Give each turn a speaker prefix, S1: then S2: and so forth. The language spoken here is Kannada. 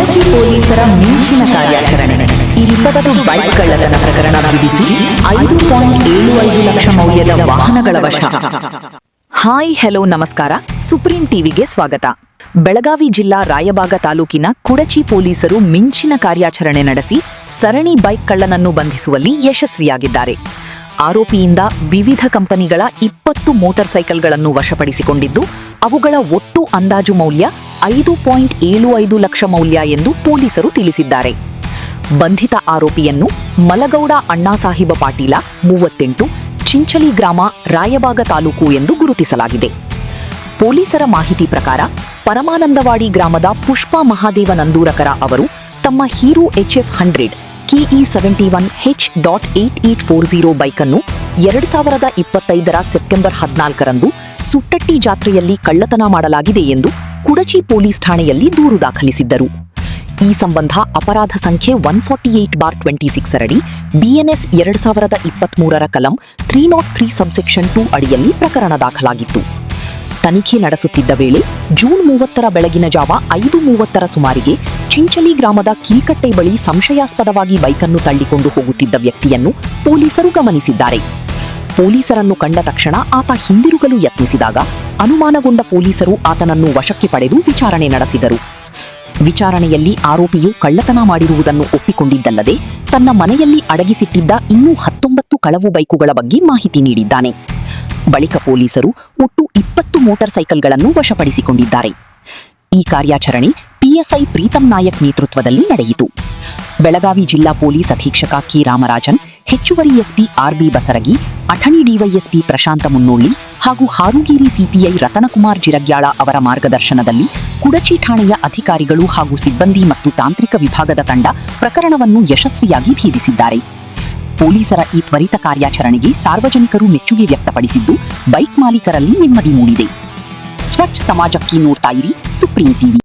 S1: ಕುಡಚಿ ಪೊಲೀಸರ ಮಿಂಚಿನ ಕಾರ್ಯಾಚರಣೆ. 20 ಬೈಕ್ ಕಳ್ಳತನ ಪ್ರಕರಣ ವಿಧಿಸಿ 5.75 ಲಕ್ಷ ಮೌಲ್ಯದ ವಾಹನಗಳ ವಶ. ಹಾಯ್ ಹೆಲೋ ನಮಸ್ಕಾರ, ಸುಪ್ರೀಂ ಟಿವಿಗೆ ಸ್ವಾಗತ. ಬೆಳಗಾವಿ ಜಿಲ್ಲಾ ರಾಯಬಾಗ ತಾಲೂಕಿನ ಕುಡಚಿ ಪೊಲೀಸರು ಮಿಂಚಿನ ಕಾರ್ಯಾಚರಣೆ ನಡೆಸಿ ಸರಣಿ ಬೈಕ್ ಕಳ್ಳನನ್ನು ಬಂಧಿಸುವಲ್ಲಿ ಯಶಸ್ವಿಯಾಗಿದ್ದಾರೆ. ಆರೋಪಿಯಿಂದ ವಿವಿಧ ಕಂಪನಿಗಳ 20 ಮೋಟಾರ್ ಸೈಕಲ್ಗಳನ್ನು ವಶಪಡಿಸಿಕೊಂಡಿದ್ದು, ಅವುಗಳ ಒಟ್ಟು ಅಂದಾಜು ಮೌಲ್ಯ 5.75 ಲಕ್ಷ ಮೌಲ್ಯ ಎಂದು ಪೊಲೀಸರು ತಿಳಿಸಿದ್ದಾರೆ. ಬಂಧಿತ ಆರೋಪಿಯನ್ನು ಮಲಗೌಡ ಅಣ್ಣಾಸಾಹಿಬ ಪಾಟೀಲ 38, ಚಿಂಚಲಿ ಗ್ರಾಮ, ರಾಯಬಾಗ ತಾಲೂಕು ಎಂದು ಗುರುತಿಸಲಾಗಿದೆ. ಪೊಲೀಸರ ಮಾಹಿತಿ ಪ್ರಕಾರ ಪರಮಾನಂದವಾಡಿ ಗ್ರಾಮದ ಪುಷ್ಪಾ ಮಹಾದೇವ ನಂದೂರಕರ ಅವರು ತಮ್ಮ ಹೀರೋ HF100 KE71H.8840 ಬೈಕನ್ನು 2025 ಸೆಪ್ಟೆಂಬರ್ 14ರಂದು ಸುಟ್ಟಟ್ಟಿ ಜಾತ್ರೆಯಲ್ಲಿ ಕಳ್ಳತನ ಮಾಡಲಾಗಿದೆ ಎಂದು ಕುಡಚಿ ಪೊಲೀಸ್ ಠಾಣೆಯಲ್ಲಿ ದೂರು ದಾಖಲಿಸಿದ್ದರು. ಈ ಸಂಬಂಧ ಅಪರಾಧ ಸಂಖ್ಯೆ 148/26 ಅಡಿ BNS 2023 ಕಲಂ 303 ಸಬ್ಸೆಕ್ಷನ್ 2 ಅಡಿಯಲ್ಲಿ ಪ್ರಕರಣ ದಾಖಲಾಗಿತ್ತು. ತನಿಖೆ ನಡೆಸುತ್ತಿದ್ದ ವೇಳೆ ಜೂನ್ 30ರ ಬೆಳಗಿನ ಜಾವ 5:30 ಸುಮಾರಿಗೆ ಚಿಂಚಲಿ ಗ್ರಾಮದ ಕಿಲ್ಕಟ್ಟೆ ಬಳಿ ಸಂಶಯಾಸ್ಪದವಾಗಿ ಬೈಕನ್ನು ತಳ್ಳಿಕೊಂಡು ಹೋಗುತ್ತಿದ್ದ ವ್ಯಕ್ತಿಯನ್ನು ಪೊಲೀಸರು ಗಮನಿಸಿದ್ದಾರೆ. ಪೊಲೀಸರನ್ನು ಕಂಡ ತಕ್ಷಣ ಆತ ಹಿಂದಿರುಗಲು ಯತ್ನಿಸಿದಾಗ ಅನುಮಾನಗೊಂಡ ಪೊಲೀಸರು ಆತನನ್ನು ವಶಕ್ಕೆ ಪಡೆದು ವಿಚಾರಣೆ ನಡೆಸಿದರು. ವಿಚಾರಣೆಯಲ್ಲಿ ಆರೋಪಿಯು ಕಳ್ಳತನ ಮಾಡಿರುವುದನ್ನು ಒಪ್ಪಿಕೊಂಡಿದ್ದಲ್ಲದೆ ತನ್ನ ಮನೆಯಲ್ಲಿ ಅಡಗಿಸಿಟ್ಟಿದ್ದ ಇನ್ನೂ 19 ಕಳವು ಬೈಕುಗಳ ಬಗ್ಗೆ ಮಾಹಿತಿ ನೀಡಿದ್ದಾನೆ. ಬಳಿಕ ಪೊಲೀಸರು ಒಟ್ಟು 20 ಮೋಟಾರ್ ಸೈಕಲ್ಗಳನ್ನು ವಶಪಡಿಸಿಕೊಂಡಿದ್ದಾರೆ. ಈ ಕಾರ್ಯಾಚರಣೆ PSI ಪ್ರೀತಂ ನಾಯಕ್ ನೇತೃತ್ವದಲ್ಲಿ ನಡೆಯಿತು. ಬೆಳಗಾವಿ ಜಿಲ್ಲಾ ಪೊಲೀಸ್ ಅಧೀಕ್ಷಕ ಕೆ ರಾಮರಾಜನ್, ಹೆಚ್ಚುವರಿ SP RB ಬಸರಗಿ, ಅಥಣಿ DYSP ಪ್ರಶಾಂತ ಮುನ್ನೋಳ್ಳಿ ಹಾಗೂ ಹಾರುಗೇರಿ CPI ರತನಕುಮಾರ್ ಜಿರಗ್ಯಾಳ ಅವರ ಮಾರ್ಗದರ್ಶನದಲ್ಲಿ ಕುಡಚಿ ಠಾಣೆಯ ಅಧಿಕಾರಿಗಳು ಹಾಗೂ ಸಿಬ್ಬಂದಿ ಮತ್ತು ತಾಂತ್ರಿಕ ವಿಭಾಗದ ತಂಡ ಪ್ರಕರಣವನ್ನು ಯಶಸ್ವಿಯಾಗಿ ಭೇದಿಸಿದ್ದಾರೆ. ಪೊಲೀಸರ ಈ ತ್ವರಿತ ಕಾರ್ಯಾಚರಣೆಗೆ ಸಾರ್ವಜನಿಕರು ಮೆಚ್ಚುಗೆ ವ್ಯಕ್ತಪಡಿಸಿದ್ದು, ಬೈಕ್ ಮಾಲೀಕರಲ್ಲಿ ನೆಮ್ಮದಿ ಮೂಡಿದೆ. ಸ್ವಚ್ಛ ಸಮಾಜಕ್ಕೆ ನೋಡ್ತಾ ಇರಿ ಸುಪ್ರೀಂ ಟಿವಿ.